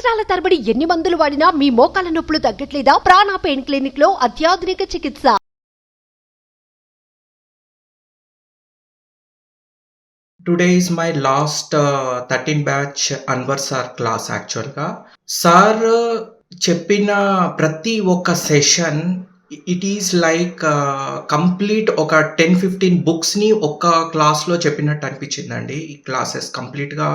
సంవత్సరాల తరబడి ఎన్ని మందులు వాడినా మీ మోకాల నొప్పులు తగ్గట్లేదా? ప్రాణ పెయిన్ క్లినిక్ లో అత్యాధునిక చికిత్స. Today is my last 13 batch Anwar sir class యాక్చువల్గా. సార్ చెప్పిన ప్రతి ఒక్క session it is like complete ఒక 10-15 బుక్స్ని ఒక్క క్లాస్లో చెప్పినట్టు అనిపించిందండి. ఈ క్లాసెస్ కంప్లీట్గా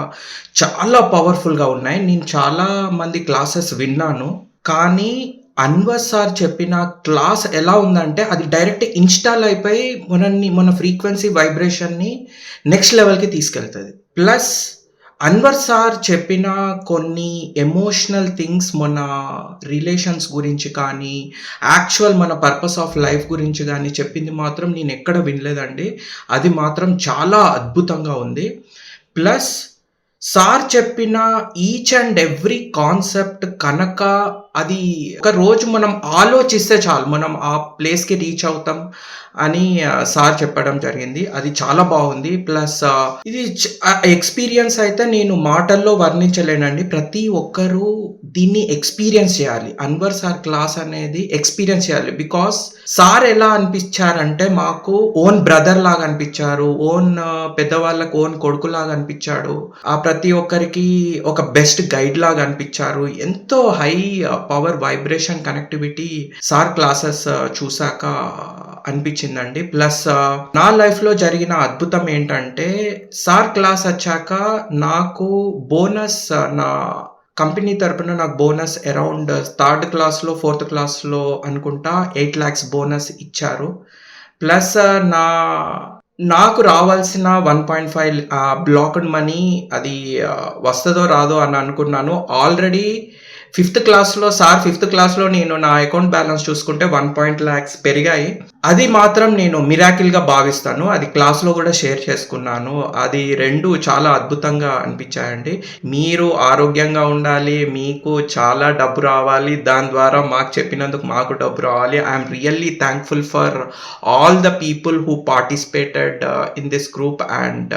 చాలా పవర్ఫుల్గా ఉన్నాయి. నేను చాలా మంది క్లాసెస్ విన్నాను, కానీ అన్వర్ సార్ చెప్పిన క్లాస్ ఎలా ఉందంటే అది డైరెక్ట్ ఇన్స్టాల్ అయిపోయి మన ఫ్రీక్వెన్సీ వైబ్రేషన్ని నెక్స్ట్ లెవెల్కి తీసుకెళ్తుంది. ప్లస్ అన్వర్ సార్ చెప్పిన కొన్ని ఎమోషనల్ థింగ్స్ మన రిలేషన్స్ గురించి కానీ యాక్చువల్ మన పర్పస్ ఆఫ్ లైఫ్ గురించి కానీ చెప్పింది మాత్రం నేను ఎక్కడ వినలేదండి. అది మాత్రం చాలా అద్భుతంగా ఉంది. ప్లస్ సార్ చెప్పిన ఈచ్ అండ్ ఎవ్రీ కాన్సెప్ట్ కనుక అది ఒక రోజు మనం ఆలోచిస్తే చాలు మనం ఆ ప్లేస్కి రీచ్ అవుతాం అని సార్ చెప్పడం జరిగింది. అది చాలా బాగుంది. ప్లస్ ఇది ఎక్స్పీరియన్స్ అయితే నేను మాటల్లో వర్ణించలేనండి. ప్రతి ఒక్కరూ దీన్ని ఎక్స్పీరియన్స్ చేయాలి. అన్వర్ సార్ క్లాస్ అనేది ఎక్స్పీరియన్స్ చేయాలి. బికాస్ సార్ ఎలా అనిపించారంటే మాకు ఓన్ బ్రదర్ లాగా అనిపించారు, ఓన్ పెద్దవాళ్ళకు ఓన్ కొడుకు లాగా అనిపించాడు. ఆ ప్రతి ఒక్కరికి ఒక బెస్ట్ గైడ్ లాగా అనిపించారు. ఎంతో high power vibration connectivity sir classes చూసాక అనిపించిందండి. ప్లస్ నా లైఫ్లో జరిగిన అద్భుతం ఏంటంటే సార్ క్లాస్ వచ్చాక నాకు బోనస్, నా కంపెనీ తరపున నాకు బోనస్ అరౌండ్ 3rd క్లాస్లో 4th క్లాస్లో అనుకుంటా 8 lakhs బోనస్ ఇచ్చారు. ప్లస్ నాకు రావాల్సిన 1.5 బ్లాక్డ్ మనీ అది వస్తుందో రాదో అని అనుకున్నాను. ఆల్రెడీ 5th క్లాస్లో సార్ 5th క్లాస్లో నేను నా అకౌంట్ బ్యాలెన్స్ చూసుకుంటే 1 lakhs పెరిగాయి. అది మాత్రం నేను మిరాకిల్గా భావిస్తాను. అది క్లాస్లో కూడా షేర్ చేసుకున్నాను. అది రెండు చాలా అద్భుతంగా అనిపించాయండి. మీరు ఆరోగ్యంగా ఉండాలి, మీకు చాలా డబ్బు రావాలి, దాని ద్వారా మాకు చెప్పినందుకు మాకు డబ్బు రావాలి. I'm really thankful for all the people who participated in this group. And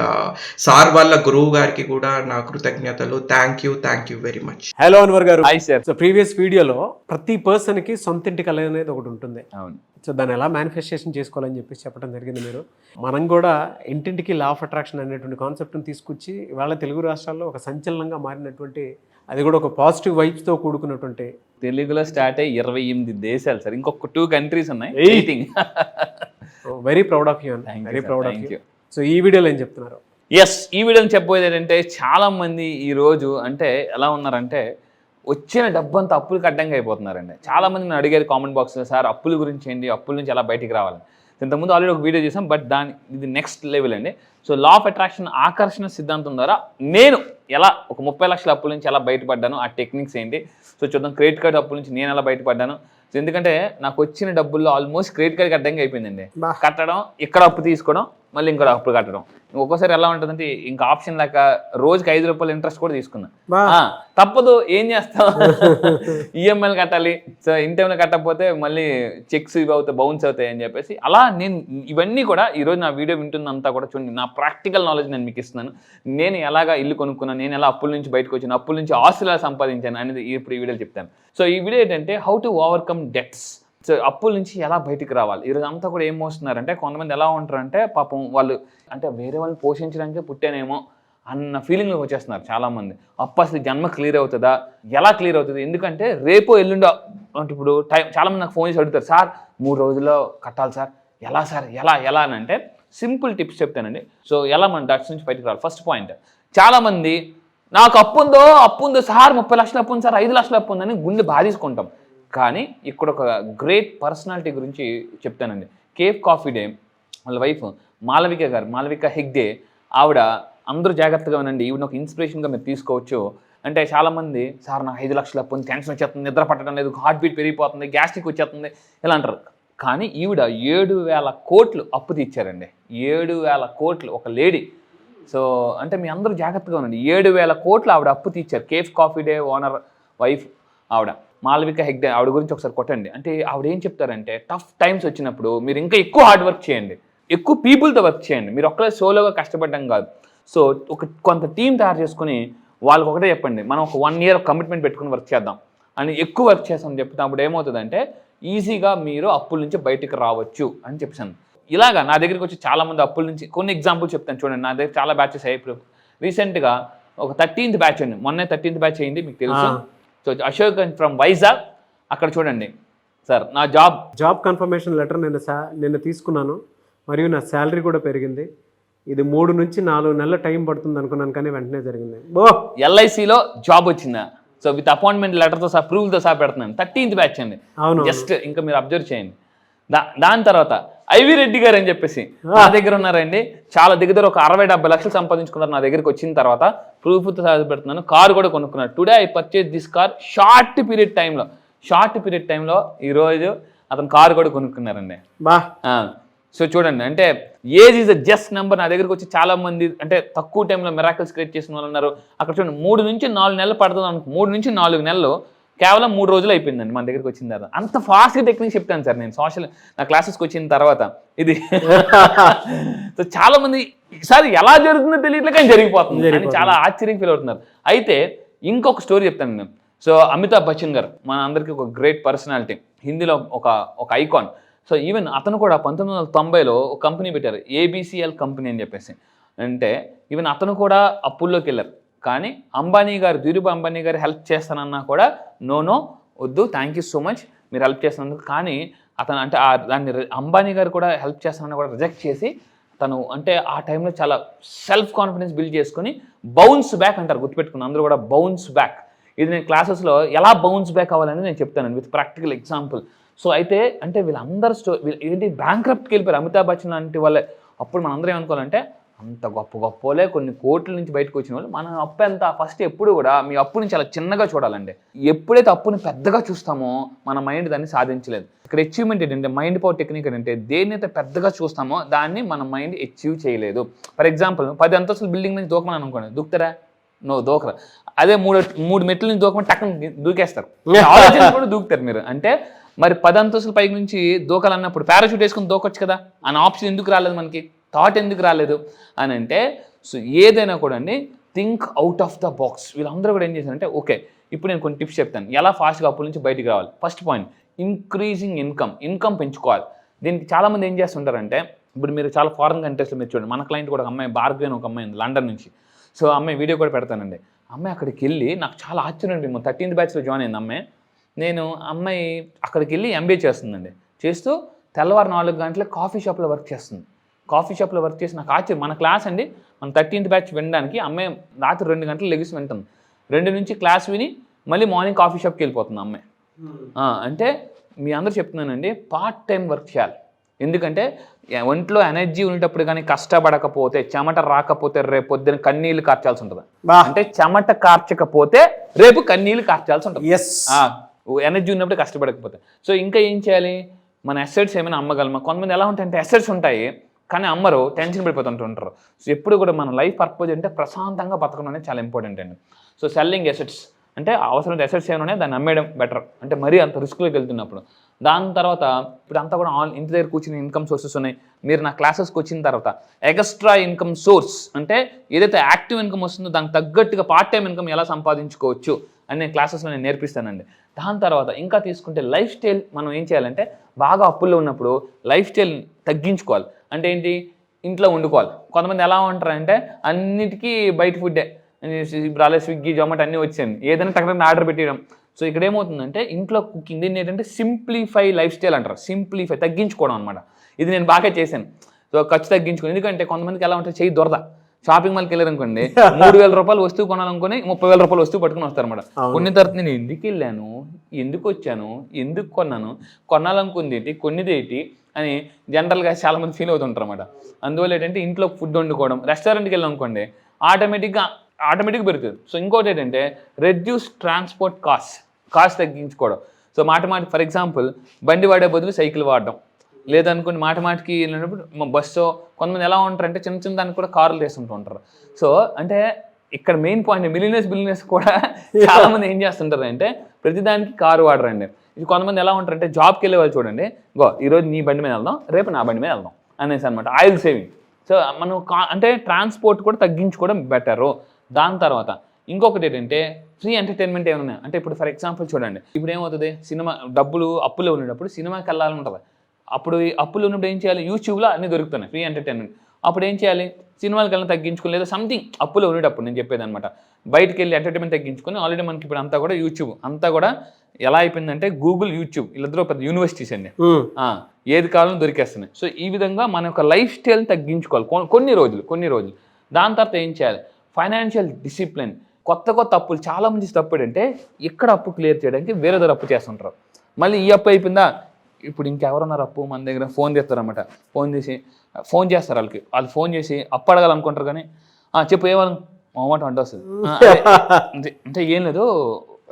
sir వాళ్ళ గురువు గారికి కూడా నా కృతజ్ఞతలు. Thank you very much. Hello Anwar గారు. సార్. సో ప్రీవియస్ వీడియోలో ప్రతి పర్సన్ కి సొంత ఇంటి కళ అనేది ఒకటి ఉంటుంది. అవును. సో దాన్ని ఎలా మేనిఫెస్టేషన్ చేసుకోవాలని చెప్పేసి చెప్పడం జరిగింది మీరు. మనం కూడా ఇంటింటికి లా ఆఫ్ అట్రాక్షన్ అనేటువంటి కాన్సెప్ట్ని తీసుకొచ్చి ఇవాళ తెలుగు రాష్ట్రాల్లో ఒక సంచలనంగా మారినటువంటి, అది కూడా ఒక పాజిటివ్ వైబ్స్తో కూడుకున్నటువంటి, తెలుగులో స్టార్ట్ అయ్యి 28 దేశాలు సార్, ఇంకొక 2 countries ఉన్నాయి. Very proud of you, very proud of you. So ఈ వీడియోలో ఏం చెప్తున్నారు? ఎస్, ఈ వీడియోని చెప్పబోయేది ఏంటంటే చాలా మంది ఈరోజు అంటే ఎలా ఉన్నారంటే వచ్చిన డబ్బంతా అప్పులకు అడ్డంగా అయిపోతున్నారండి. చాలా మంది నన్ను అడిగారు కామెంట్ బాక్స్లో, సార్ అప్పుల గురించి ఏంటి, అప్పుల నుంచి ఎలా బయటికి రావాలి. ఇంతకుముందు ఆల్రెడీ ఒక వీడియో చేసాం, బట్ ఇది నెక్స్ట్ లెవెల్ అండి. సో లా ఆఫ్ అట్రాక్షన్ ఆకర్షణ సిద్ధాంతం ద్వారా నేను ఎలా ఒక 30 లక్షల అప్పుల నుంచి ఎలా బయటపడ్డాను, ఆ టెక్నిక్స్ ఏంటి, సో చూద్దాం. క్రెడిట్ కార్డ్ అప్పుల నుంచి నేను ఎలా బయటపడ్డాను. సో ఎందుకంటే నాకు వచ్చిన డబ్బుల్లో ఆల్మోస్ట్ క్రెడిట్ కార్డ్కి అడ్డంగా అయిపోయిందండి. కట్టడం, ఇక్కడ అప్పు తీసుకోవడం, మళ్ళీ ఇంకో అప్పు కట్టడం. ఒక్కోసారి ఎలా ఉంటుందంటే ఇంకా ఆప్షన్ లేక రోజుకి 5 రూపాయలు ఇంట్రెస్ట్ కూడా తీసుకున్నా. తప్పదు, ఏం చేస్తాం, ఈఎంఐలు కట్టాలి. సో ఇన్ టైంలో కట్టకపోతే మళ్ళీ చెక్స్ ఇవి అవుతాయి, బౌన్స్ అవుతాయి అని చెప్పేసి అలా నేను ఇవన్నీ కూడా ఈరోజు నా వీడియో వింటుందంతా కూడా చూడండి. నా ప్రాక్టికల్ నాలెడ్జ్ నేను మీకు ఇస్తున్నాను. నేను ఎలాగా ఇల్లు కొనుక్కున్నాను, నేను ఎలా అప్పుల నుంచి బయటకు వచ్చాను, అప్పుల నుంచి ఆస్తులు సంపాదించాను అనేది ఇప్పుడు ఈ వీడియోలో చెప్తాను. సో ఈ వీడియో ఏంటంటే how to overcome debts. So అప్పుల నుంచి ఎలా బయటికి రావాలి. ఈరోజు అంతా కూడా ఏం మోస్తున్నారంటే కొంతమంది ఎలా ఉంటారంటే పాపం వాళ్ళు అంటే వేరే వాళ్ళని పోషించడానికే పుట్టానేమో అన్న ఫీలింగ్లోకి వచ్చేస్తున్నారు చాలామంది. అప్పు అసలు జన్మ క్లియర్ అవుతుందా, ఎలా క్లియర్ అవుతుంది, ఎందుకంటే రేపో ఎల్లుండో అంటే ఇప్పుడు చాలామంది నాకు ఫోన్ చేసి అడుగుతారు, సార్ 3 రోజుల్లో కట్టాలి సార్, ఎలా సార్, ఎలా అని అంటే సింపుల్ టిప్స్ చెప్తానండి. సో ఎలా మన డట్స్ నుంచి బయటికి రావాలి. ఫస్ట్ పాయింట్, చాలామంది నాకు అప్పు ఉందో సార్, 30 లక్షల అప్పు ఉంది సార్, 5 లక్షల అప్పు ఉందని గుండె బాధేసుకుంటాం. కానీ ఇక్కడ ఒక గ్రేట్ పర్సనాలిటీ గురించి చెప్తానండి. కేఫ్ కాఫీ డే వాళ్ళ వైఫ్ మాలవిక హెగ్డే, ఆవిడ అందరూ జాగ్రత్తగా వినండి, ఈవిడ ఒక ఇన్స్పిరేషన్గా మీరు తీసుకోవచ్చు. అంటే చాలామంది సార్ నాకు 5 లక్షల అప్పు ఉంది, టెన్షన్ వచ్చేస్తుంది, నిద్ర పట్టడం లేదు, హార్ట్ బీట్ పెరిగిపోతుంది, గ్యాస్ట్రిక్ వచ్చేస్తుంది ఇలా అంటారు. కానీ ఈవిడ 7,000 కోట్లు అప్పు తీర్చారండి. 7,000 కోట్లు ఒక లేడీ. సో అంటే మీ అందరూ జాగ్రత్తగా ఉండండి. 7,000 కోట్లు ఆవిడ అప్పు తీర్చారు. Cafe coffee day owner wife ఆవిడ మాలవిక హెగ్డే. ఆవిడ గురించి ఒకసారి కొట్టండి. అంటే ఆవిడ ఏం చెప్తారంటే టఫ్ టైమ్స్ వచ్చినప్పుడు మీరు ఇంకా ఎక్కువ హార్డ్ వర్క్ చేయండి, ఎక్కువ పీపుల్తో వర్క్ చేయండి. మీరు ఒక్కరే సోలోగా కష్టపడడం కాదు. సో కొంత టీం తయారు చేసుకుని వాళ్ళకి ఒకటే చెప్పండి, మనం ఒక 1 year కమిట్మెంట్ పెట్టుకుని వర్క్ చేద్దాం అని, ఎక్కువ వర్క్ చేస్తామని చెప్తున్నప్పుడు ఏమవుతుందంటే ఈజీగా మీరు అప్పుల నుంచి బయటికి రావచ్చు అని చెప్పాను. ఇలాగా నా దగ్గరికి వచ్చి చాలామంది అప్పుల నుంచి కొన్ని ఎగ్జాంపుల్ చెప్తాను చూడండి. నా దగ్గర చాలా బ్యాచెస్ అయ్యాయి. ఇప్పుడు రీసెంట్గా ఒక 13th బ్యాచ్ అండి, మొన్నే 13th బ్యాచ్ అయింది, మీకు తెలుసు. సో అశోక్ ఫ్రమ్ వైజాగ్, అక్కడ చూడండి సార్, నా జాబ్ కన్ఫర్మేషన్ లెటర్ నిన్న తీసుకున్నాను, మరియు నా శాలరీ కూడా పెరిగింది. ఇది 3 నుంచి 4 నెలల టైం పడుతుంది అనుకున్నాను, కానీ వెంటనే జరిగింది. LICలో జాబ్ వచ్చిందా? సో విత్ అపాయింట్మెంట్ లెటర్తో సహా, ప్రూఫ్తో సహా పెడుతున్నాను. 13th బ్యాచ్ అండి. జస్ట్ ఇంకా మీరు అబ్జర్వ్ చేయండి. దాని తర్వాత ఐవి రెడ్డి గారు అని చెప్పేసి నా దగ్గర ఉన్నారండి. చాలా దగ్గర ఒక 60-70 లక్షలు సంపాదించుకున్నారు. నా దగ్గరికి వచ్చిన తర్వాత ప్రూఫ్తో సహా పెడుతున్నాను. కారు కూడా కొనుక్కున్నారు. Today I purchase this car. Short period టైంలో ఈరోజు అతను కారు కూడా కొనుక్కున్నారండి. సో చూడండి, అంటే age is a just number. నా దగ్గరికి వచ్చి చాలా మంది అంటే తక్కువ టైంలో మిరాకిల్స్ క్రియేట్ చేసిన వాళ్ళు ఉన్నారు. అక్కడ చూడండి 3 నుంచి 4 నెలలు పడుతుంది అనుకో, 3 నుంచి 4 నెలలు కేవలం 3 రోజులు అయిపోయిందండి మన దగ్గరికి వచ్చిన తర్వాత. అంత ఫాస్ట్గా టెక్నిక్ చెప్తాను సార్ నేను నా క్లాసెస్కి వచ్చిన తర్వాత. ఇది సో చాలా మంది ఈసారి ఎలా జరుగుతుందో తెలియట్లే, కానీ జరిగిపోతుంది అని చాలా ఆశ్చర్యం ఫీల్ అవుతున్నారు. అయితే ఇంకొక స్టోరీ చెప్తాను నేను. సో అమితాబ్ బచ్చన్ గారు మన అందరికీ ఒక గ్రేట్ పర్సనాలిటీ, హిందీలో ఒక ఐకాన్. సో ఈవెన్ అతను కూడా 1990లో ఒక కంపెనీ పెట్టారు, ABCL కంపెనీ అని చెప్పేసి. అంటే ఈవెన్ అతను కూడా అప్పుల్లోకి వెళ్ళారు. కానీ ధీరుభాయ్ అంబానీ గారు హెల్ప్ చేస్తానన్నా కూడా నో వద్దు, థ్యాంక్ యూ సో మచ్ మీరు హెల్ప్ చేస్తున్నందుకు. కానీ అతను అంటే దాన్ని అంబానీ గారు కూడా హెల్ప్ చేస్తానన్నా కూడా రిజెక్ట్ చేసి, తను అంటే ఆ టైంలో చాలా సెల్ఫ్ కాన్ఫిడెన్స్ బిల్డ్ చేసుకుని బౌన్స్ బ్యాక్ అంటారు, గుర్తుపెట్టుకుని అందరూ కూడా బౌన్స్ బ్యాక్. ఇది నేను క్లాసెస్లో ఎలా బౌన్స్ బ్యాక్ అవ్వాలని నేను చెప్తాను విత్ ప్రాక్టికల్ ఎగ్జాంపుల్. సో అయితే అంటే వీళ్ళందరూ ఏంటి బ్యాంక్రప్ట్కి వెళ్ళిపోయారు అమితాబ్ బచ్చన్ లాంటి వాళ్ళే. అప్పుడు మనం అందరం ఏమనుకోవాలంటే అంత గొప్పలే కొన్ని కోట్ల నుంచి బయటకు వచ్చిన వాళ్ళు. మన అప్పు ఎంత ఫస్ట్ ఎప్పుడు కూడా మీ అప్పుని చాలా చిన్నగా చూడాలండి. ఎప్పుడైతే అప్పుని పెద్దగా చూస్తామో మన మైండ్ దాన్ని సాధించలేదు. ఇక్కడ అచీవ్మెంట్ ఏంటంటే మైండ్ పవర్ టెక్నిక్ ఏంటంటే దేన్నైతే పెద్దగా చూస్తామో దాన్ని మన మైండ్ అచీవ్ చేయలేదు. ఫర్ ఎగ్జాంపుల్ 10 అంతస్తుల బిల్డింగ్ నుంచి దూకమని అనుకోండి, దూకుతారా? దూకరా. అదే 3 మెట్ల నుంచి దూకమని టక్కన దూకేస్తారు, ఆలోచన కూడా దూకుతారు మీరు. అంటే మరి 10 అంతస్తుల పైకి నుంచి దూకాలన్నప్పుడు పారాషూట్ వేసుకుని దూకొచ్చు కదా అన్న ఆప్షన్ ఎందుకు రాలేదు మనకి, థాట్ ఎందుకు రాలేదు అని అంటే, సో ఏదైనా కూడా అండి think out of the box. వీళ్ళందరూ కూడా ఏం చేశారంటే ఓకే ఇప్పుడు నేను కొన్ని టిప్స్ చెప్తాను ఎలా ఫాస్ట్గా అప్పుల నుంచి బయటికి రావాలి. ఫస్ట్ పాయింట్, ఇంక్రీజింగ్ ఇన్కమ్ పెంచుకోవాలి. దీనికి చాలామంది ఏం చేస్తుంటారంటే, ఇప్పుడు మీరు చాలా ఫారెన్ కంట్రీస్లో మీరు చూడండి, మన క్లయింట్ కూడా ఒక అమ్మాయి భార్గవి అని ఒక అమ్మాయి ఉంది లండన్ నుంచి. సో అమ్మాయి వీడియో కూడా పెడతానండి. అమ్మాయి అక్కడికి వెళ్ళి నాకు చాలా ఆశ్చర్యం అండి, 13th బ్యాచ్లో జాయిన్ అయింది అమ్మాయి. అమ్మాయి అక్కడికి వెళ్ళి MBA చేస్తుందండి. చేస్తూ తెల్లవారు 4 గంటలకు కాఫీ షాప్లో వర్క్ చేస్తుంది. కాఫీ షాప్లో వర్క్ చేసి నాకు ఆశ్చర్యం. మన క్లాస్ అండి, మన 13th బ్యాచ్ వినడానికి అమ్మాయి రాత్రి 2 గంటలు లెగిసి వింటుంది. 2 నుంచి క్లాస్ విని మళ్ళీ మార్నింగ్ కాఫీ షాప్కి వెళ్ళిపోతుంది అమ్మాయి. అంటే మీ అందరూ చెప్తున్నానండి పార్ట్ టైం వర్క్ చేయాలి. ఎందుకంటే ఒంట్లో ఎనర్జీ ఉండేటప్పుడు కానీ కష్టపడకపోతే, చెమట రాకపోతే రేపు పొద్దున కన్నీళ్ళు కార్చాల్సి ఉంటుంది. అంటే చెమట కార్చకపోతే రేపు కన్నీళ్ళు కార్చాల్సి ఉంటుంది, ఎనర్జీ ఉన్నప్పుడు కష్టపడకపోతే. సో ఇంకా ఏం చేయాలి, మన అసెట్స్ ఏమైనా అమ్మగలమా? కొంతమంది ఎలా ఉంటాయంటే అసెట్స్ ఉంటాయి కానీ అమ్మరు, టెన్షన్ పడిపోతుంటారు. సో ఎప్పుడు కూడా మన లైఫ్ పర్పస్ అంటే ప్రశాంతంగా బతకడం అనేది చాలా ఇంపార్టెంట్ అండి. సో సెల్లింగ్ అసెట్స్ అంటే అవసరం అసెట్స్ ఏమైనా దాన్ని అమ్మేయడం బెటర్, అంటే మరీ అంత రిస్క్లోకి వెళ్తున్నప్పుడు. దాని తర్వాత ఇప్పుడు అంతా కూడా ఇంటి దగ్గర కూర్చుని ఇన్కమ్ సోర్సెస్ ఉన్నాయి. మీరు నా క్లాసెస్కి వచ్చిన తర్వాత ఎక్స్ట్రా ఇన్కమ్ సోర్స్ అంటే ఏదైతే యాక్టివ్ ఇన్కమ్ వస్తుందో దానికి తగ్గట్టుగా పార్ట్ టైం ఇన్కమ్ ఎలా సంపాదించుకోవచ్చు అని నేను క్లాసెస్లో నేను నేర్పిస్తానండి. దాని తర్వాత ఇంకా తీసుకుంటే లైఫ్ స్టైల్ మనం ఏం చేయాలంటే, బాగా అప్పుల్లో ఉన్నప్పుడు లైఫ్ స్టైల్ తగ్గించుకోవాలి. అంటే ఏంటి, ఇంట్లో వండుకోవాలి. కొంతమంది ఎలా ఉంటారంటే అన్నిటికీ బయట ఫుడ్డే, ఇప్పుడు స్విగ్గీ జొమాటో అన్నీ వచ్చాయండి, ఏదైనా టక్కన ఆర్డర్ పెట్టడం. సో ఇక్కడ ఏమవుతుందంటే ఇంట్లో కుకింగ్, దీన్ని ఏంటంటే సింప్లిఫై లైఫ్ స్టైల్ అంటారు. సింప్లిఫై తగ్గించుకోవడం అనమాట. ఇది నేను బాగా చేశాను. సో ఖర్చు తగ్గించుకోండి. ఎందుకంటే కొంతమందికి ఎలా ఉంటుంది, చెయ్యి దొరద. షాపింగ్ మాల్కి వెళ్ళారనుకోండి, 3,000 రూపాయలు వస్తువు కొనాలనుకుని 30,000 రూపాయలు వస్తువు పట్టుకుని వస్తారన్నమాట. కొన్ని తర్వాత నేను ఎందుకు వెళ్ళాను, ఎందుకు వచ్చాను, ఎందుకు కొనాలనుకుంది ఏంటి, కొన్నిదేంటి అని జనరల్గా చాలామంది ఫీల్ అవుతుంటారు అన్నమాట. అందువల్ల ఏంటంటే ఇంట్లో ఫుడ్ వండుకోవడం, రెస్టారెంట్కి వెళ్ళాం అనుకోండి ఆటోమేటిక్గా పెరుగుతుంది. సో ఇంకోటి ఏంటంటే రెడ్యూస్ ట్రాన్స్పోర్ట్ కాస్ట్ తగ్గించుకోవడం. సో మాటి ఫర్ ఎగ్జాంపుల్ బండి వాడే బదులు సైకిల్ వాడడం, లేదనుకోండి మాటికి వెళ్ళినప్పుడు బస్సు. కొంతమంది ఎలా ఉంటారంటే చిన్న దానికి కూడా కార్లు వేస్తుంటూ ఉంటారు. సో అంటే ఇక్కడ మెయిన్ పాయింట్, బిలియనర్స్ కూడా చాలామంది ఏం చేస్తుంటారు అంటే ప్రతిదానికి కారు వాడరండి. ఇది కొంతమంది ఎలా ఉంటారంటే జాబ్కి వెళ్ళే వాళ్ళు చూడండి, ఈరోజు నీ బండి మీద వెళ్దాం, రేపు నా బండి మీద వెళ్దాం అనేసి అనమాట, ఆయిల్ సేవింగ్. సో మనం అంటే ట్రాన్స్పోర్ట్ కూడా తగ్గించుకోవడం బెటరు. దాని తర్వాత ఇంకొకటి ఏంటంటే ఫ్రీ ఎంటర్టైన్మెంట్ ఏమైనా అంటే ఇప్పుడు ఫర్ ఎగ్జాంపుల్ చూడండి, ఇప్పుడు ఏమవుతుంది, సినిమా డబ్బులు అప్పులో ఉండేటప్పుడు సినిమాకి వెళ్ళాలని ఉంటుంది. అప్పుడు అప్పులు ఉన్నప్పుడు ఏం చేయాలి, యూట్యూబ్లో అన్నీ దొరుకుతున్నాయి ఫ్రీ ఎంటర్టైన్మెంట్. అప్పుడు ఏం చేయాలి, సినిమాలకు వెళ్ళి తగ్గించుకుని లేదా సంథింగ్ అప్పులో ఉండేటప్పుడు నేను చెప్పేది అనమాట, బయటకు వెళ్ళి ఎంటర్టైన్మెంట్ తగ్గించుకొని ఆల్రెడీ మనకి ఇప్పుడు అంతా కూడా యూట్యూబ్ అంతా కూడా ఎలా అయిపోయిందంటే గూగుల్, యూట్యూబ్ వీళ్ళిద్దరూ పెద్ద యూనివర్సిటీస్ అండి. ఏది కావాలని దొరికేస్తున్నాయి. సో ఈ విధంగా మన యొక్క లైఫ్ స్టైల్ని తగ్గించుకోవాలి కొన్ని రోజులు. దాని తర్వాత ఏం చేయాలి, ఫైనాన్షియల్ డిసిప్లిన్. కొత్త అప్పులు చాలా మంది తప్పు ఏంటంటే ఇక్కడ అప్పు క్లియర్ చేయడానికి వేరే దగ్గర అప్పు చేస్తుంటారు. మళ్ళీ ఈ అప్పు అయిపోయిందా, ఇప్పుడు ఇంకెవరున్నారు అప్పు మన దగ్గర, ఫోన్ చేస్తారన్నమాట. ఫోన్ చేస్తారు వాళ్ళు ఫోన్ చేసి అప్పు అడగాలనుకుంటారు కానీ చెప్పు ఏమని మొహమాట అంటే వస్తుంది. అంటే ఏం లేదు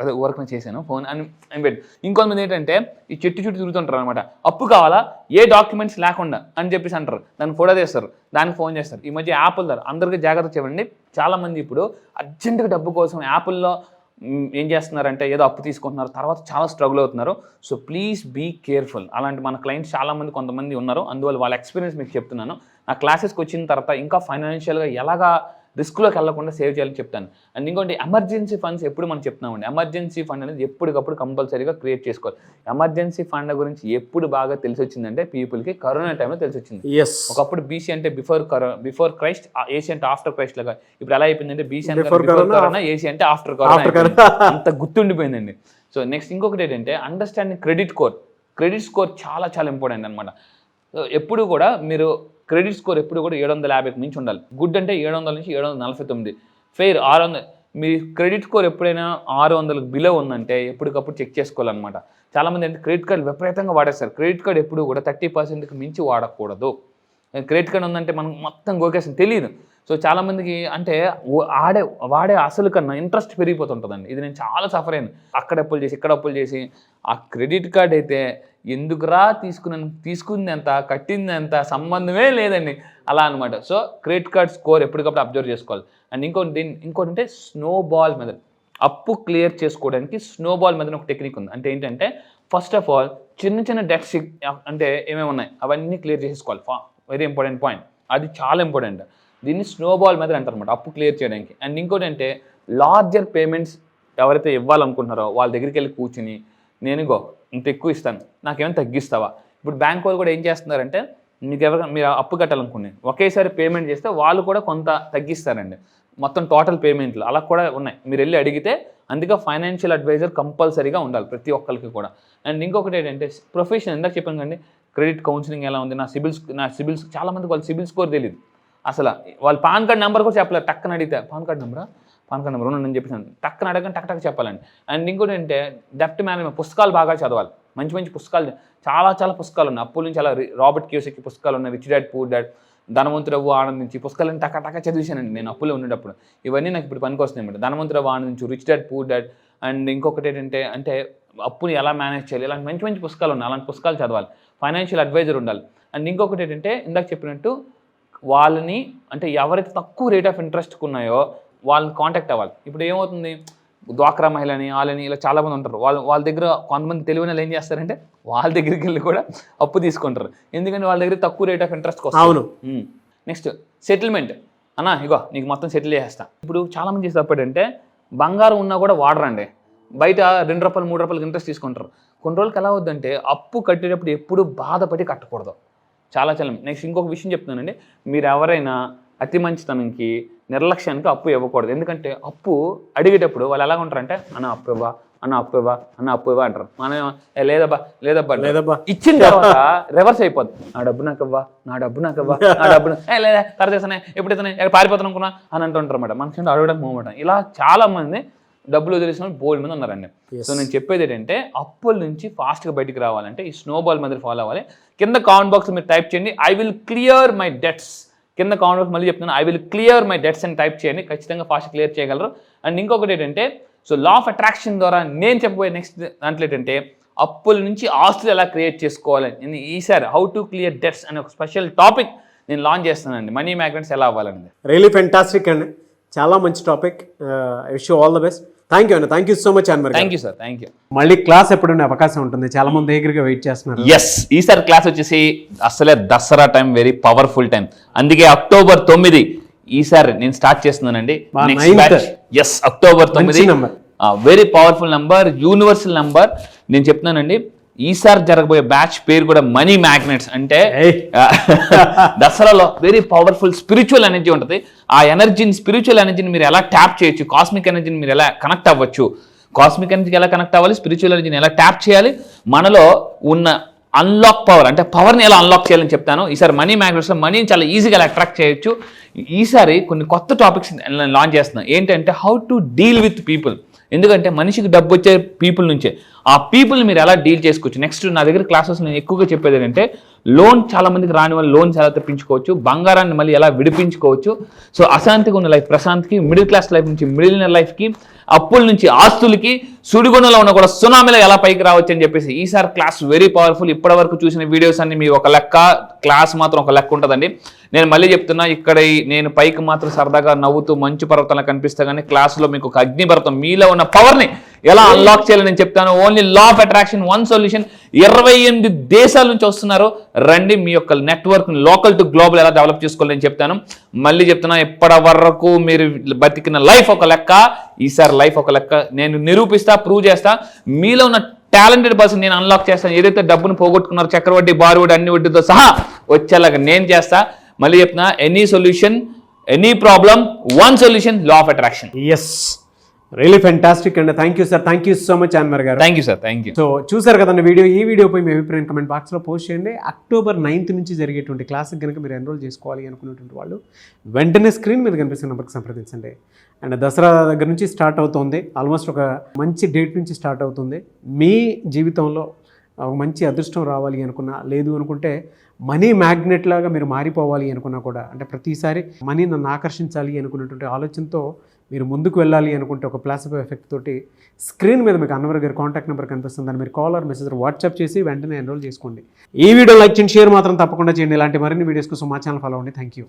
అదే వర్క్ నేను చేశాను ఫోన్ అని పెట్టి. ఇంకొంతమంది ఏంటంటే ఈ చుట్టూ తిరుగుతుంటారు అనమాట, అప్పు కావాలా ఏ డాక్యుమెంట్స్ లేకుండా అని చెప్పేసి అంటారు, దాన్ని ఫోటో తీస్తారు, దానికి ఫోన్ చేస్తారు. ఈ మధ్య యాప్ల ద్వారా అందరికీ జాగ్రత్త చెప్పండి. చాలామంది ఇప్పుడు అర్జెంటుగా డబ్బు కోసం యాప్ల్లో ఏం చేస్తున్నారంటే ఏదో అప్పు తీసుకుంటున్నారు, తర్వాత చాలా స్ట్రగుల్ అవుతున్నారు. So please be careful. అలాంటి మన క్లయింట్స్ చాలామంది కొంతమంది ఉన్నారు, అందువల్ల వాళ్ళ ఎక్స్పీరియన్స్ మీకు చెప్తున్నాను. నా క్లాసెస్కి వచ్చిన తర్వాత ఇంకా ఫైనాన్షియల్గా ఎలాగా రిస్క్లోకి వెళ్ళకుండా సేవ్ చేయాలని చెప్తాను. అండ్ ఇంకోటి ఎమర్జెన్సీ ఫండ్స్ ఎప్పుడు మనం చెప్తున్నామండి, ఎమర్జెన్సీ ఫండ్ అనేది ఎప్పటికప్పుడు కంపల్సరీగా క్రియేట్ చేసుకోవాలి. ఎమర్జెన్సీ ఫండ్ గురించి ఎప్పుడు బాగా తెలిసి వచ్చిందంటే పీపుల్కి కరోనా టైంలో తెలిసి వచ్చింది. ఒకప్పుడు బీసీ అంటే బిఫోర్ క్రైస్ట్, ఏసీ అంటే ఆఫ్టర్ క్రైస్ట్ లాగా. ఇప్పుడు ఎలా అయిపోయిందంటే బీసీ అంటే బిఫోర్ కరోనా, ఏసీ అంటే ఆఫ్టర్ కరోనా, అంత గుర్తుండిపోయిందండి. సో నెక్స్ట్ ఇంకొకటి ఏంటంటే అండర్స్టాండింగ్ క్రెడిట్ స్కోర్ చాలా చాలా ఇంపార్టెంట్ అనమాట. ఎప్పుడు కూడా మీరు క్రెడిట్ స్కోర్ ఎప్పుడు కూడా 750 మించి ఉండాలి. గుడ్ అంటే 700 నుంచి 749, ఫెయిర్ 600. మీ క్రెడిట్ స్కోర్ ఎప్పుడైనా 600 బిలో ఉందంటే ఎప్పటికప్పుడు చెక్ చేసుకోవాలన్నమాట. చాలామంది అంటే క్రెడిట్ కార్డు విపరీతంగా వాడేస్తారు. క్రెడిట్ కార్డు ఎప్పుడు కూడా 30%కి మించి వాడకూడదు. క్రెడిట్ కార్డు ఉందంటే మనకు మొత్తం గోకేసం తెలియదు. సో చాలామందికి అంటే వాడే అసలు కన్నా ఇంట్రెస్ట్ పెరిగిపోతుంటుందండి. ఇది నేను చాలా సఫర్ అయ్యాను. అక్కడ అప్పులు చేసి ఇక్కడ అప్పులు చేసి, ఆ క్రెడిట్ కార్డ్ అయితే ఎందుకురా తీసుకుంది ఎంత కట్టింది ఎంత సంబంధమే లేదండి అలా అనమాట. సో క్రెడిట్ కార్డ్ స్కోర్ ఎప్పటికప్పుడు అబ్జర్వ్ చేసుకోవాలి. అండ్ ఇంకోటి అంటే స్నోబాల్ మెథడ్. అప్పు క్లియర్ చేసుకోవడానికి స్నోబాల్ మెథడ్ ఒక టెక్నిక్ ఉంది. అంటే ఏంటంటే ఫస్ట్ ఆఫ్ ఆల్ చిన్న డెట్స్ అంటే ఏమేమి ఉన్నాయి అవన్నీ క్లియర్ చేసుకోవాలి. వెరీ ఇంపార్టెంట్ పాయింట్, అది చాలా ఇంపార్టెంట్. దీన్ని స్నోబాల్ మెథడ్ అంటారు అనమాట అప్పు క్లియర్ చేయడానికి. అండ్ ఇంకోటి అంటే లార్జర్ పేమెంట్స్ ఎవరైతే ఇవ్వాలనుకుంటున్నారో వాళ్ళ దగ్గరికి వెళ్ళి కూర్చుని నేను ఇంత ఎక్కువ ఇస్తాను, నాకేమైనా తగ్గిస్తావా. ఇప్పుడు బ్యాంక్ వాళ్ళు కూడా ఏం చేస్తున్నారంటే మీరు అప్పు కట్టాలనుకుని ఒకేసారి పేమెంట్ చేస్తే వాళ్ళు కూడా కొంత తగ్గిస్తారండి మొత్తం టోటల్ పేమెంట్లు. అలా కూడా ఉన్నాయి, మీరు వెళ్ళి అడిగితే. అందుకే ఫైనాన్షియల్ అడ్వైజర్ కంపల్సరీగా ఉండాలి ప్రతి ఒక్కరికి కూడా. అండ్ ఇంకొకటి ఏంటంటే ప్రొఫెషన్, ఇందాక చెప్పాను కండి క్రెడిట్ కౌన్సిలింగ్ ఎలా ఉంది, నా సిబిల్స్ చాలామందికి వాళ్ళ సిబిల్ స్కోర్ తెలియదు అసలు. వాళ్ళు పాన్ కార్డ్ నెంబర్ కూడా చెప్పలేదు. టక్కన అడిగితే పాన్ కార్డ్ నెంబర్ నేను చెప్పాను, టక్కన అడగని టక్ చెప్పాలండి. అండ్ ఇంకోటి అంటే డెప్ట్ మేనేజ్మెంట్, పుస్తకాలు బాగా చదవాలి. మంచి పుస్తకాలు చాలా పుస్తకాలు ఉన్నాయి. అప్పుల నుంచి అలా రాబర్ట్ కియోసాకి పుస్తకాలు ఉన్నాయి, రిచ్ డాడ్ పూర్ డాడ్, ధనవంతుడవ్వు ఆనందించి పుస్తకాలను టక్క చదివేశానండి నేను అప్పులో ఉండేటప్పుడు. ఇవన్నీ నాకు ఇప్పుడు పనికి వస్తున్నాయి అన్నమాట. ధనవంతుడవ్వు ఆనందించు, rich dad poor dad. And ఇంకొకటి ఏంటంటే అంటే అప్పుని ఎలా మేనేజ్ చేయాలి, ఇలాంటి మంచి పుస్తకాలు ఉన్నాయి. అలాంటి పుస్తకాలు చదవాలి. ఫైనాన్షియల్ అడ్వైజర్ ఉండాలి. అండ్ ఇంకొకటి ఏంటంటే ఇందాక చెప్పినట్టు వాళ్ళని అంటే ఎవరైతే తక్కువ రేట్ ఆఫ్ ఇంట్రెస్ట్ ఉన్నాయో వాళ్ళని కాంటాక్ట్ అవ్వాలి. ఇప్పుడు ఏమవుతుంది, డ్వాక్రా మహిళని వాళ్ళని ఇలా చాలామంది ఉంటారు. వాళ్ళ దగ్గర కొంతమంది తెలివైన వాళ్ళు ఏం చేస్తారంటే వాళ్ళ దగ్గరికి వెళ్ళి కూడా అప్పు తీసుకుంటారు. ఎందుకంటే వాళ్ళ దగ్గర తక్కువ రేట్ ఆఫ్ ఇంట్రెస్ట్ వస్తుంది. అవును. Next settlement. నీకు మొత్తం సెటిల్ చేసేస్తా. ఇప్పుడు చాలామంది చేసే తప్ప ఏంటంటే బంగారం ఉన్నా కూడా వాడరండి, బయట 2 రూపాయలు 3 రూపాయలకి ఇంట్రెస్ట్ తీసుకుంటారు. కొన్ని రోజులకి ఎలా అవుద్దంటే అప్పు కట్టేటప్పుడు ఎప్పుడు బాధపడి కట్టకూడదు. చాలా నెక్స్ట్ ఇంకొక విషయం చెప్తున్నానండి, మీరు ఎవరైనా అతి మంచితనంకి నిర్లక్ష్యానికి అప్పు ఇవ్వకూడదు. ఎందుకంటే అప్పు అడిగేటప్పుడు వాళ్ళు ఎలా ఉంటారంటే అన్న అప్పు ఇవ్వా అంటారు. మనం లేదబ్బా ఇచ్చిన తర్వాత రివర్స్ అయిపోద్ది, నా డబ్బు నాకు ఇవ్వా లేదా కరచేస్తానే ఎప్పుడైతే పారిపోతాను అనుకున్నా అని అంటుంటారు అన్నమాట. మనకి అడగడానికి మూమెంట్. ఇలా చాలా మంది డబ్బులు వదిలేసిన బోల్డ్ మంది ఉన్నారండి. సో నేను చెప్పేది ఏంటంటే అప్పుల నుంచి ఫాస్ట్గా బయటికి రావాలంటే ఈ స్నోబాల్ మెథడ్ ఫాలో అవ్వాలి. కింద కామెంట్ బాక్స్ మీరు టైప్ చేయండి I will clear my debts. కింద కామెంట్ బాక్స్ మళ్ళీ చెప్తున్నాను I will clear my debts అని టైప్ చేయండి, ఖచ్చితంగా ఫాస్ట్ క్లియర్ చేయగలరు. అండ్ ఇంకొకటి ఏంటంటే సో లా ఆఫ్ అట్రాక్షన్ ద్వారా నేను చెప్పబోయే నెక్స్ట్ దాంట్లో ఏంటంటే అప్పుల నుంచి ఆస్తులు ఎలా క్రియేట్ చేసుకోవాలని ఈసారి హౌ టు క్లియర్ డెట్స్ అనే ఒక స్పెషల్ టాపిక్ నేను లాంచ్ చేస్తానండి, మనీ మ్యాగ్నెట్స్ ఎలా అవ్వాలండి. రియలీ ఫెంటాస్టిక్ అండి, చాలా మంచి topic. Wish you all the best. Thank you అండి, థ్యాంక్ యూ సో మచ్ అండి. Thank you sir, thank you. మళ్ళీ క్లాస్ ఎప్పుడుండే అవకాశం ఉంటుంది, చాలా మంది ఎగర్గా వెయిట్ చేస్తున్నారు. ఎస్, ఈసారి క్లాస్ వచ్చేసి అసలే Dasara time, very powerful time. అందుకే అక్టోబర్ 9 ఈసారి నేను స్టార్ట్ చేస్తున్నానండి. మా next 9th. Batch yes October 9 number. Very powerful number, universal number. నేను చెప్తున్నానండి ఈసారి జరగబోయే బ్యాచ్ పేరు కూడా మనీ మ్యాగ్నెట్స్. అంటే దసరాలో వెరీ పవర్ఫుల్ స్పిరిచువల్ ఎనర్జీ ఉంటుంది. ఆ ఎనర్జీని, స్పిరిచువల్ ఎనర్జీని మీరు ఎలా ట్యాప్ చేయొచ్చు, కాస్మిక్ ఎనర్జీని మీరు ఎలా కనెక్ట్ అవ్వచ్చు, కాస్మిక్ ఎనర్జీకి ఎలా కనెక్ట్ అవ్వాలి, స్పిరిచువల్ ఎనర్జీని ఎలా ట్యాప్ చేయాలి, మనలో ఉన్న అన్లాక్ పవర్ అంటే పవర్ని ఎలా అన్లాక్ చేయాలని చెప్తాను. ఈసారి మనీ మ్యాగ్నెట్స్లో మనీని చాలా ఈజీగా ఎలా అట్రాక్ట్ చేయొచ్చు. ఈసారి కొన్ని కొత్త టాపిక్స్ లాంచ్ చేస్తున్నాను. ఏంటంటే how to deal with people. ఎందుకంటే మనిషికి డబ్బు వచ్చే పీపుల్ నుంచే, ఆ పీపుల్ని మీరు ఎలా డీల్ చేసుకోవచ్చు. నెక్స్ట్ నా దగ్గర క్లాసెస్ నేను ఎక్కువగా చెప్పేది ఏంటంటే లోన్, చాలా మందికి రాని వాళ్ళు లోన్స్ ఎలా తెప్పించుకోవచ్చు, బంగారాన్ని మళ్ళీ ఎలా విడిపించుకోవచ్చు. సో అశాంతిగా ఉన్న లైఫ్ ప్రశాంతికి, మిడిల్ క్లాస్ లైఫ్ నుంచి మిడిలియనర్ లైఫ్కి, అప్పుల నుంచి ఆస్తులకి, సుడిగుణంలో ఉన్న కూడా సునామీలో ఎలా పైకి రావచ్చు అని చెప్పేసి ఈసారి క్లాస్ వెరీ పవర్ఫుల్. ఇప్పటి వరకు చూసిన వీడియోస్ అన్ని మీ ఒక లెక్క, క్లాస్ మాత్రం ఒక లెక్క ఉంటుందండి. నేను మళ్ళీ చెప్తున్నా, ఇక్కడ నేను పైకి మాత్రం సరదాగా నవ్వుతూ మంచు పర్వతంలా కనిపిస్తా, కానీ క్లాసులో మీకు ఒక అగ్ని పర్వతం, మీలో ఉన్న పవర్ని ఎలా అన్లాక్ చేయాలని నేను చెప్తాను. Only law of attraction, one solution. 28 దేశాల నుంచి వస్తున్నారు. రండి, మీ యొక్క నెట్వర్క్ లోకల్ టు గ్లోబల్ ఎలా డెవలప్ చేసుకోవాలని నేను చెప్తాను. మళ్ళీ చెప్తున్నా, ఇప్పటి వరకు మీరు బతికిన లైఫ్ ఒక లెక్క, ఈసారి లైఫ్ ఒక లెక్క. నేను నిరూపిస్తా, ప్రూవ్ చేస్తా. మీలో ఉన్న టాలెంటెడ్ పర్సన్ నేను అన్లాక్ చేస్తాను. ఏదైతే డబ్బును పోగొట్టుకున్నారో చక్రవడ్డీ, బారువడ్డీ, అన్ని వడ్డీతో సహా వచ్చేలాగా నేను చేస్తా. మళ్ళీ చెప్తున్నా, any solution, any problem, one solution, law of attraction. Yes, really fantastic అండి. Thank you sir, thank you so much Anwar garu. Thank you sir, thank you. So చూసారు కదండి వీడియో. ఈ వీడియోపై మీ అభిప్రాయం కమెంట్ బాక్స్లో పోస్ట్ చేయండి. అక్టోబర్ 9th నుంచి జరిగేటువంటి క్లాస్కి కనుక మీరు ఎన్రోల్ చేసుకోవాలి అనుకునేటువంటి వాళ్ళు వెంటనే స్క్రీన్ మీద కనిపిస్తున్న నెంబర్కి సంప్రదించండి. అండ్ దసరా దగ్గర నుంచి స్టార్ట్ అవుతుంది, ఆల్మోస్ట్ ఒక మంచి డేట్ నుంచి స్టార్ట్ అవుతుంది. మీ జీవితంలో ఒక మంచి అదృష్టం రావాలి అనుకున్నా, లేదు అనుకుంటే మనీ మ్యాగ్నెట్ లాగా మీరు మారిపోవాలి అనుకున్నా కూడా, అంటే ప్రతిసారి మనీ నన్ను ఆకర్షించాలి అనుకున్నటువంటి ఆలోచనతో మీరు ముందుకు వెళ్ళాలి అనుకుంటే ఒక ప్లాసిబో ఎఫెక్ట్ తోటి స్క్రీన్ మీద మీకు అన్వర్ గారి కాంటాక్ట్ నెంబర్ కనిపిస్తుంది. దాన్ని మీరు కాల్ ఆర్ మెసేజ్ వాట్సాప్ చేసి వెంటనే ఎన్రోల్ చేసుకోండి. ఈ వీడియో లైక్ చేయండి, షేర్ మాత్రం తప్పకుండా చేయండి. ఇలాంటి మరిన్ని వీడియోస్ కోసం మా ఛానల్ ఫాలో అవ్వండి. Thank you.